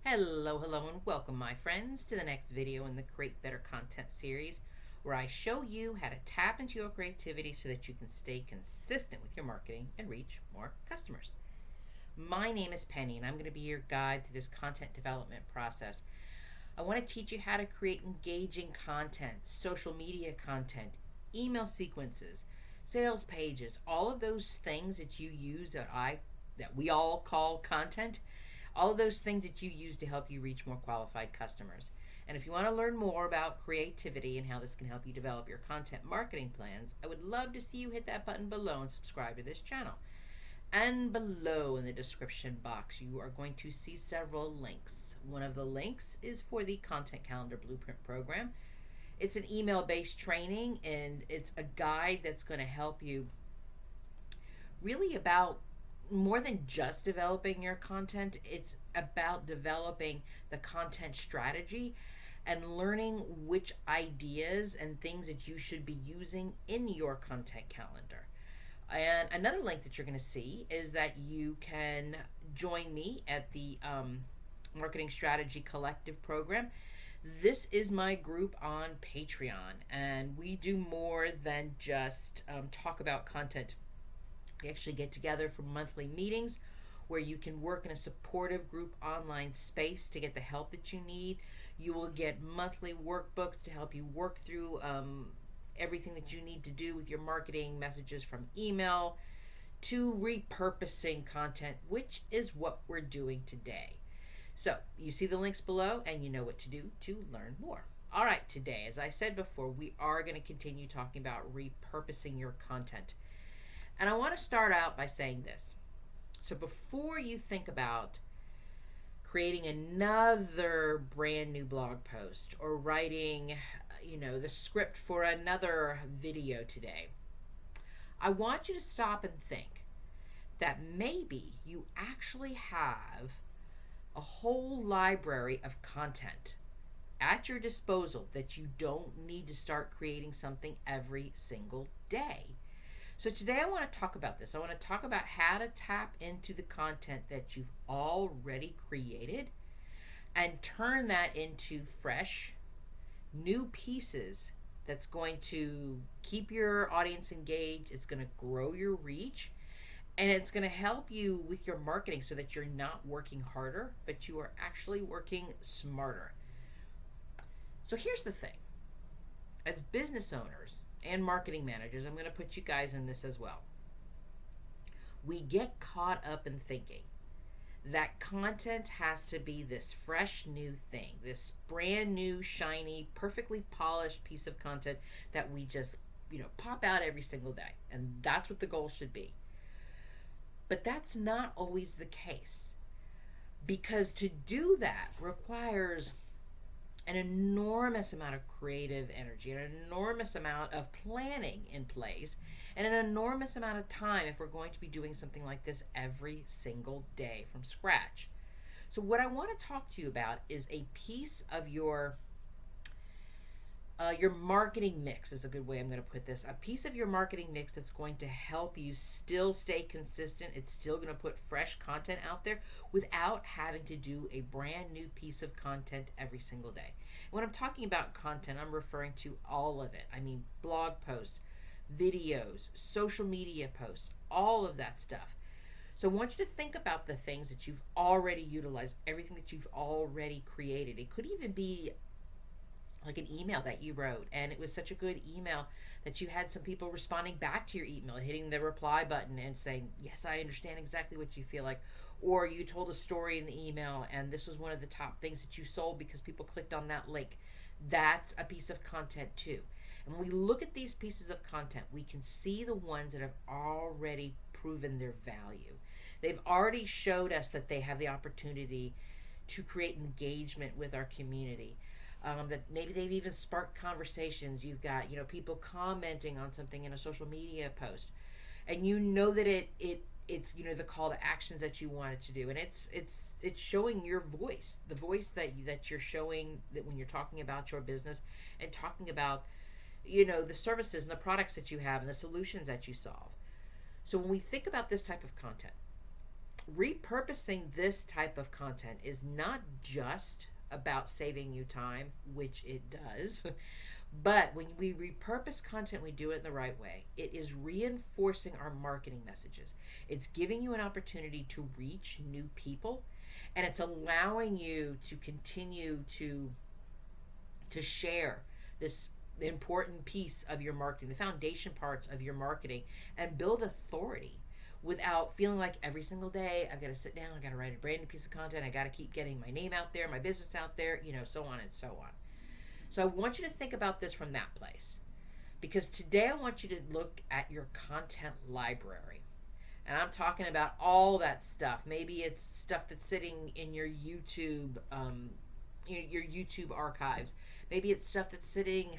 Hello, and welcome, my friends, to the next video in the Create Better Content series, where I show you how to tap into your creativity so that you can stay consistent with your marketing and reach more customers. My name is Penny, and I'm going to be your guide through this content development process. I want to teach you how to create engaging content, social media content, email sequences, sales pages, all of those things that you use that we all call content, all of those things that you use to help you reach more qualified customers. And if you want to learn more about creativity and how this can help you develop your content marketing plans, I would love to see you hit that button below and subscribe to this channel. And below in the description box, you are going to see several links. One of the links is for the Content Calendar Blueprint program. It's an email-based training, and it's a guide that's going to help you really about more than just developing your content. It's about developing the content strategy and learning which ideas and things that you should be using in your content calendar. And another link that you're going to see is that you can join me at the Marketing Strategy Collective program. This is my group on Patreon, and we do more than just talk about content. We actually get together for monthly meetings where you can work in a supportive group online space to get the help that you need. You will get monthly workbooks to help you work through everything that you need to do with your marketing messages, from email to repurposing content, which is what we're doing today. So you see the links below and you know what to do to learn more. All right, today, as I said before, we are going to continue talking about repurposing your content. And I want to start out by saying this. So before you think about creating another brand new blog post or writing, the script for another video today, I want you to stop and think that maybe you actually have a whole library of content at your disposal that you don't need to start creating something every single day. So today I want to talk about this. I want to talk about how to tap into the content that you've already created and turn that into fresh, new pieces that's going to keep your audience engaged. It's going to grow your reach, and it's going to help you with your marketing so that you're not working harder, but you are actually working smarter. So here's the thing. As business owners and marketing managers, I'm going to put you guys in this as well. We get caught up in thinking that content has to be this fresh new thing, this brand new, shiny, perfectly polished piece of content that we just, pop out every single day. And that's what the goal should be. But that's not always the case, because to do that requires an enormous amount of creative energy, an enormous amount of planning in place, and an enormous amount of time if we're going to be doing something like this every single day from scratch. So what I want to talk to you about is a piece of your marketing mix is a good way I'm going to put this. A piece of your marketing mix that's going to help you still stay consistent. It's still going to put fresh content out there without having to do a brand new piece of content every single day. And when I'm talking about content, I'm referring to all of it. I mean, blog posts, videos, social media posts, all of that stuff. So I want you to think about the things that you've already utilized, everything that you've already created. It could even be like an email that you wrote, and it was such a good email that you had some people responding back to your email, hitting the reply button and saying, yes, I understand exactly what you feel like. Or you told a story in the email and this was one of the top things that you sold because people clicked on that link. That's a piece of content too. And when we look at these pieces of content, we can see the ones that have already proven their value. They've already showed us that they have the opportunity to create engagement with our community. That maybe they've even sparked conversations. You've got, people commenting on something in a social media post, and that it's the call to actions that you want it to do, and it's showing your voice, the voice that you're showing, that when you're talking about your business and talking about the services and the products that you have and the solutions that you solve. So when we think about this type of content, Repurposing this type of content is not just about saving you time, which it does, but when we repurpose content, we do it the right way. It is reinforcing our marketing messages. It's giving you an opportunity to reach new people, and it's allowing you to continue to share this important piece of your marketing, the foundation parts of your marketing, and build authority without feeling like every single day I've got to sit down, I've got to write a brand new piece of content, I got to keep getting my name out there, my business out there, so on and so on. So I want you to think about this from that place, because today I want you to look at your content library. And I'm talking about all that stuff. Maybe it's stuff that's sitting in your YouTube, your YouTube archives. Maybe it's stuff that's sitting,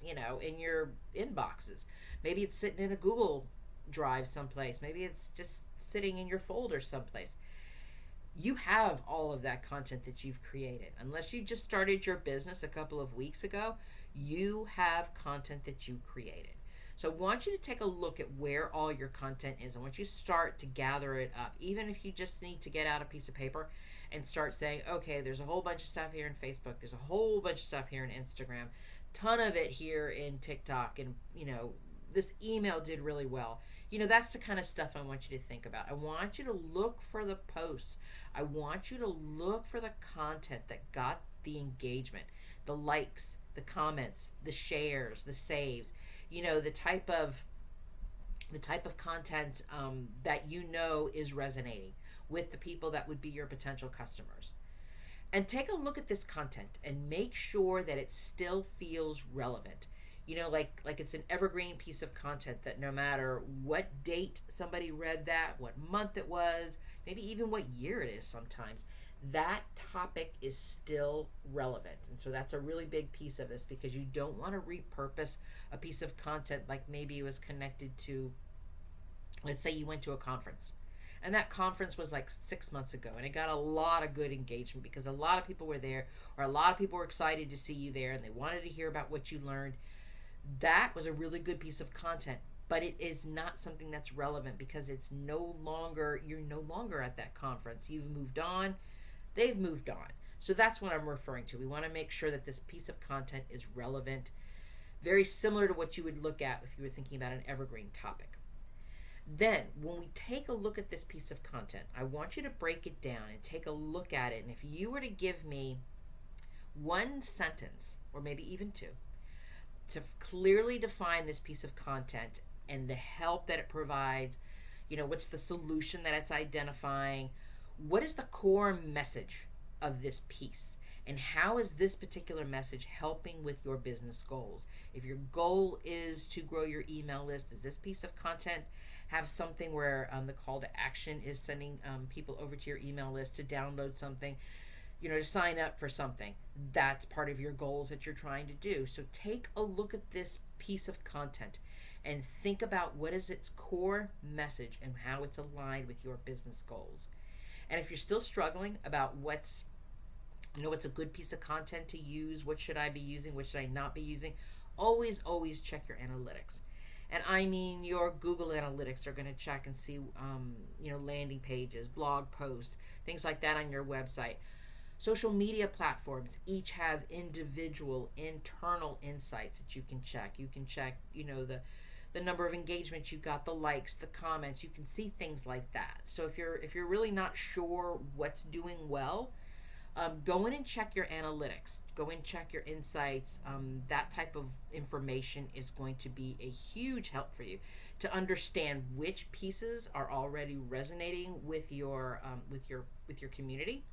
in your inboxes. Maybe it's sitting in a Google Drive someplace. Maybe it's just sitting in your folder someplace. You have all of that content that you've created. Unless you just started your business a couple of weeks ago, you have content that you created. So I want you to take a look at where all your content is. I want you to start to gather it up. Even if you just need to get out a piece of paper and start saying, okay, there's a whole bunch of stuff here in Facebook. There's a whole bunch of stuff here in Instagram. Ton of it here in TikTok. And, this email did really well. That's the kind of stuff I want you to think about. I want you to look for the posts. I want you to look for the content that got the engagement, the likes, the comments, the shares, the saves, the type of content that is resonating with the people that would be your potential customers. And take a look at this content and make sure that it still feels relevant. Like it's an evergreen piece of content that no matter what date somebody read that, what month it was, maybe even what year it is sometimes, that topic is still relevant. And so that's a really big piece of this, because you don't want to repurpose a piece of content like maybe it was connected to, let's say you went to a conference. And that conference was like 6 months ago, and it got a lot of good engagement because a lot of people were there, or a lot of people were excited to see you there, and they wanted to hear about what you learned. That was a really good piece of content, but it is not something that's relevant because you're no longer at that conference. You've moved on, they've moved on. So that's what I'm referring to. We want to make sure that this piece of content is relevant, very similar to what you would look at if you were thinking about an evergreen topic. Then, when we take a look at this piece of content, I want you to break it down and take a look at it. And if you were to give me one sentence, or maybe even two, to clearly define this piece of content and the help that it provides, what's the solution that it's identifying, what is the core message of this piece, and how is this particular message helping with your business goals? If your goal is to grow your email list, does this piece of content have something where the call to action is sending people over to your email list to download something, to sign up for something? That's part of your goals that you're trying to do. So take a look at this piece of content and think about what is its core message and how it's aligned with your business goals. And if you're still struggling about what's a good piece of content to use, what should I be using, what should I not be using, always check your analytics. And I mean your Google Analytics are going to check and see, landing pages, blog posts, things like that on your website. Social media platforms each have individual internal insights that you can check. You can check, the number of engagements you got, the likes, the comments. You can see things like that. So if you're really not sure what's doing well, go in and check your analytics. Go in and check your insights. That type of information is going to be a huge help for you to understand which pieces are already resonating with your community,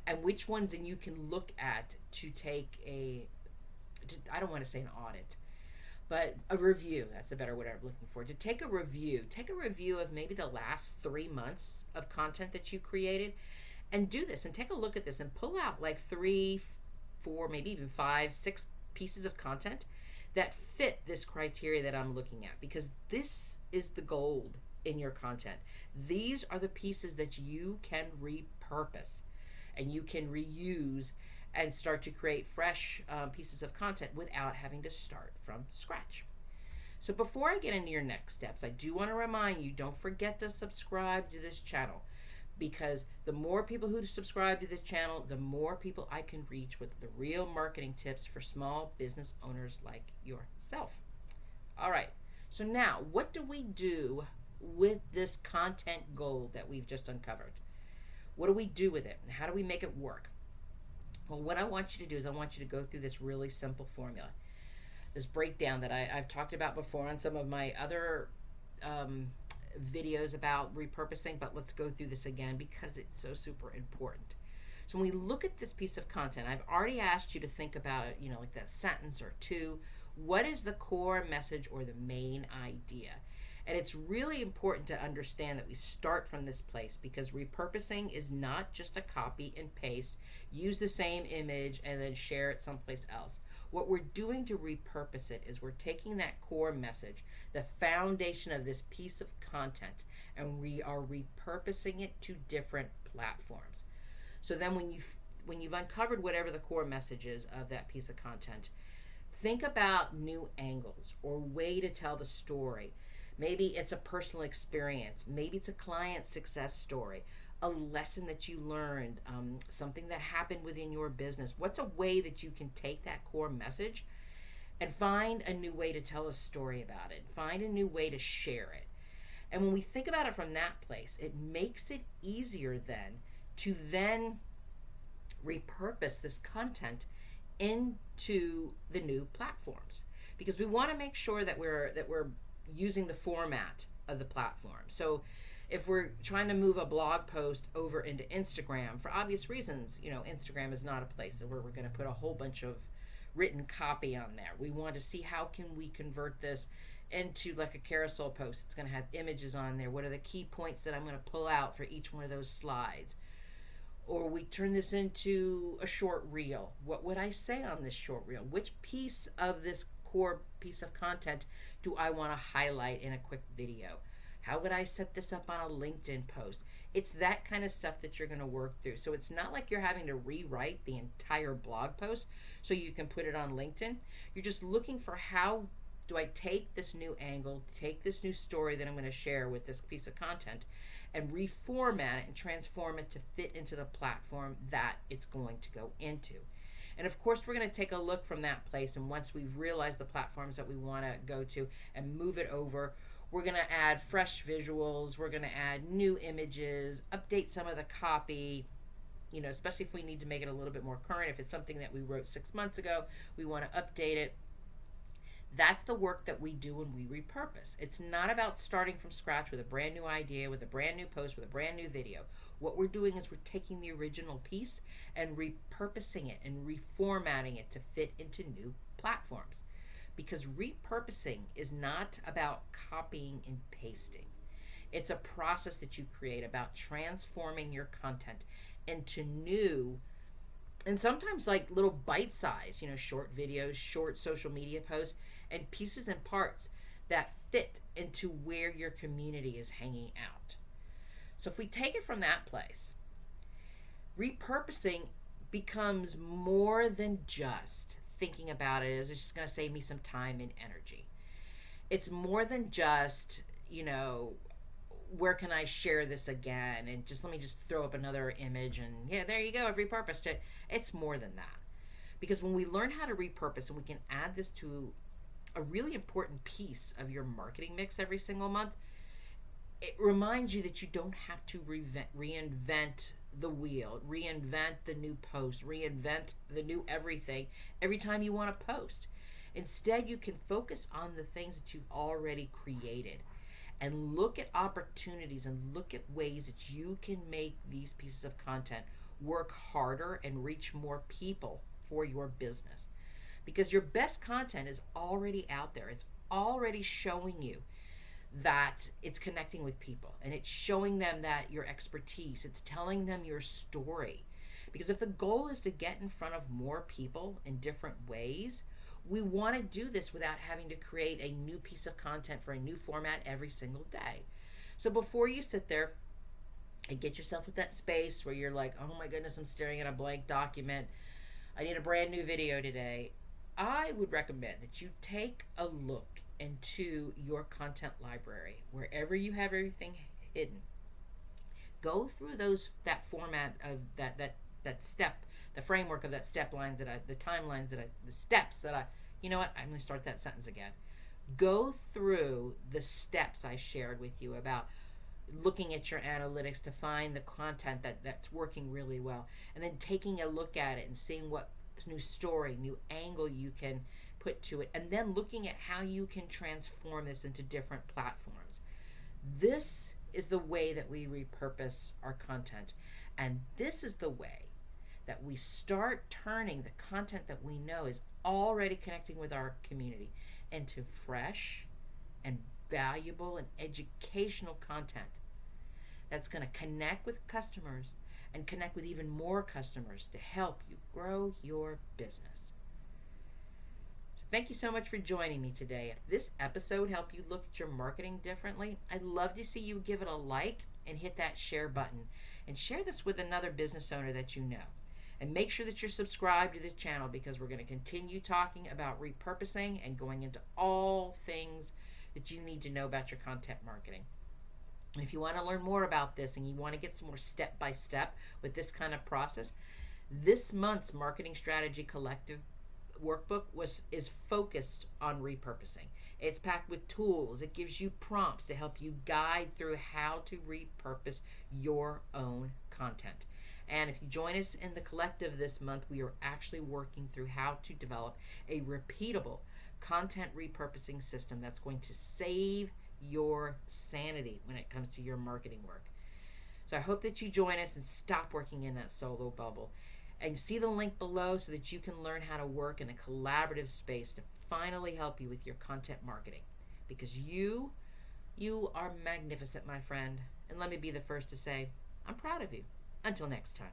and which ones then you can look at to take I don't want to say an audit, but a review. That's a better word I'm looking for. To take a review. Take a review of maybe the last 3 months of content that you created, and do this and take a look at this and pull out like 3, 4, maybe even 5, 6 pieces of content that fit this criteria that I'm looking at, because this is the gold in your content. These are the pieces that you can repurpose and you can reuse and start to create fresh pieces of content without having to start from scratch. So before I get into your next steps, I do want to remind you, don't forget to subscribe to this channel. because the more people who subscribe to this channel, the more people I can reach with the real marketing tips for small business owners like yourself. All right, so now what do we do with this content gold that we've just uncovered? What do we do with it? And how do we make it work? Well, what I want you to do is I want you to go through this really simple formula, this breakdown that I've talked about before on some of my other videos about repurposing, but let's go through this again because it's so super important. So when we look at this piece of content, I've already asked you to think about it, like that sentence or two. What is the core message or the main idea? And it's really important to understand that we start from this place, because repurposing is not just a copy and paste, use the same image and then share it someplace else. What we're doing to repurpose it is we're taking that core message, the foundation of this piece of content, and we are repurposing it to different platforms. So then when you've uncovered whatever the core message is of that piece of content, think about new angles or way to tell the story. Maybe it's a personal experience. Maybe it's a client success story, a lesson that you learned, something that happened within your business. What's a way that you can take that core message and find a new way to tell a story about it? Find a new way to share it. And when we think about it from that place, it makes it easier then to then repurpose this content into the new platforms, because we want to make sure that we're using the format of the platform. So if we're trying to move a blog post over into Instagram, for obvious reasons, Instagram is not a place where we're going to put a whole bunch of written copy on there. We want to see how can we convert this into like a carousel post. It's going to have images on there. What are the key points that I'm going to pull out for each one of those slides? Or we turn this into a short reel. What would I say on this short reel? Which piece of this core piece of content do I want to highlight in a quick video? How would I set this up on a LinkedIn post? It's that kind of stuff that you're going to work through. So it's not like you're having to rewrite the entire blog post so you can put it on LinkedIn. You're just looking for, how do I take this new angle, take this new story that I'm going to share with this piece of content, and reformat it and transform it to fit into the platform that it's going to go into. And of course, we're going to take a look from that place, and once we've realized the platforms that we want to go to and move it over, we're going to add fresh visuals, we're going to add new images, update some of the copy, especially if we need to make it a little bit more current. If it's something that we wrote 6 months ago, we want to update it. That's the work that we do when we repurpose. It's not about starting from scratch with a brand new idea, with a brand new post, with a brand new video. What we're doing is we're taking the original piece and repurposing it and reformatting it to fit into new platforms. Because repurposing is not about copying and pasting. It's a process that you create about transforming your content into new, and sometimes like little bite size, short videos, short social media posts, and pieces and parts that fit into where your community is hanging out. So if we take it from that place, repurposing becomes more than just thinking about it as it's just going to save me some time and energy. It's more than just, where can I share this again? And let me just throw up another image and yeah, there you go, I've repurposed it. It's more than that. Because when we learn how to repurpose and we can add this to a really important piece of your marketing mix every single month, it reminds you that you don't have to reinvent the wheel, reinvent the new post, reinvent the new everything every time you want to post. Instead, you can focus on the things that you've already created and look at opportunities and look at ways that you can make these pieces of content work harder and reach more people for your business. Because your best content is already out there. It's already showing you that it's connecting with people, and it's showing them that your expertise, it's telling them your story. Because if the goal is to get in front of more people in different ways, we want to do this without having to create a new piece of content for a new format every single day. So before you sit there and get yourself with that space where you're like, oh my goodness, I'm staring at a blank document, I need a brand new video today, I would recommend that you take a look into your content library, wherever you have everything hidden. Go through that format of that step, the framework of that step lines the timelines the steps that you know what? I'm going to start that sentence again. Go through the steps I shared with you about looking at your analytics to find the content that's working really well, and then taking a look at it and seeing what new story, new angle you can put to it, and then looking at how you can transform this into different platforms. This is the way that we repurpose our content, and this is the way that we start turning the content that we know is already connecting with our community into fresh and valuable and educational content that's going to connect with customers and connect with even more customers to help you grow your business. So thank you so much for joining me today. If this episode helped you look at your marketing differently, I'd love to see you give it a like and hit that share button, and share this with another business owner that you know. And make sure that you're subscribed to this channel, because we're going to continue talking about repurposing and going into all things that you need to know about your content marketing. And if you want to learn more about this and you want to get some more step-by-step with this kind of process, this month's Marketing Strategy Collective workbook is focused on repurposing. It's packed with tools. It gives you prompts to help you guide through how to repurpose your own content. And if you join us in the collective this month, we are actually working through how to develop a repeatable content repurposing system that's going to save your sanity when it comes to your marketing work. So I hope that you join us and stop working in that solo bubble. And see the link below so that you can learn how to work in a collaborative space to finally help you with your content marketing. Because you are magnificent, my friend. And let me be the first to say, I'm proud of you. Until next time.